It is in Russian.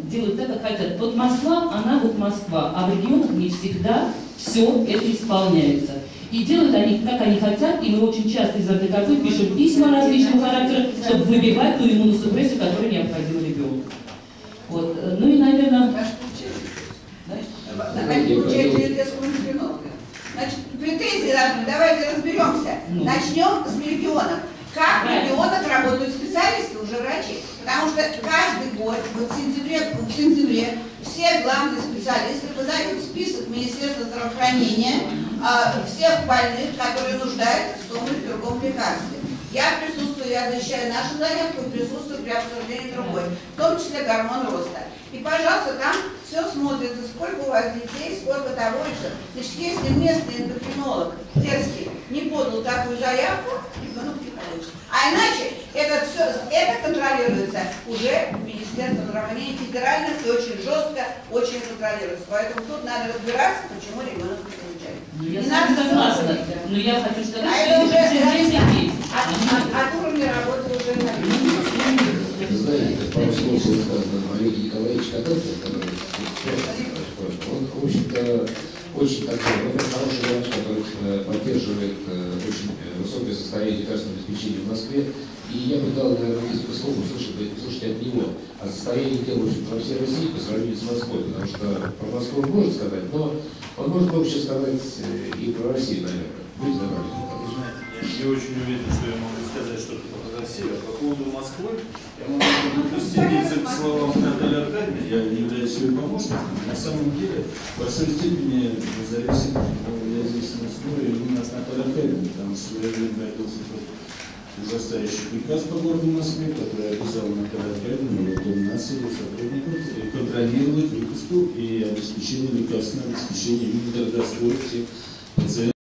делают так, как хотят. Вот Москва, она вот Москва, а в регионах не всегда все это исполняется. И делают они, как они хотят, и мы очень часто из РДКП пишем письма различного характера, чтобы выбивать ту иммуносупрессию, которая необходима ребенку. Вот. Ну и, наверное... Значит, претензии должны, давайте разберемся. Начнем с регионов. Как в регионах работают специалисты, уже врачи? Потому что каждый год, вот в сентябре все главные специалисты подают список Министерства здравоохранения всех больных, которые нуждаются в том или другом лекарстве. Я присутствую, я защищаю нашу заявку и присутствую при обсуждении другой, в том числе гормон роста. И, пожалуйста, там все смотрится, сколько у вас детей, сколько того и что. Значит, если местный эндокринолог детский не подал такую заявку, ребенок не получит. А иначе это контролируется уже Министерством здравоохранения федерально и очень жестко, очень контролируется. Поэтому тут надо разбираться, почему ребенок не получает. Я согласна, но я хочу сказать, что это уже есть. От уровня работы уже на знаете, пару слов сказано Олеге Николаевиче Котовке, который он, в общем-то, очень такой, хороший врач, который поддерживает очень высокое состояние лекарственного обеспечения в Москве. И я бы дал, наверное, несколько слов услышать от него о состоянии дел во всей России по сравнению с Москвой, потому что про Москву он может сказать, но он может больше сказать и про Россию, наверное. Будьте добры. Вы знаете, я не очень уверен, что я могу сказать что-то про Россию. А по поводу Москвы, я могу присоединиться к словам Натальи Аркадьевны, я являюсь ее помощником. На самом деле, в большой степени зависит, я здесь на споре именно от Натальи Аркадьевны, потому что я родился тот ужасающий приказ по городу Москве, который обязал Наталью Аркадьевну, Дом нации, сотрудников, контролировать выпуску и обеспечение лекарственного обеспечения именно дорогостоящих всех пациентов.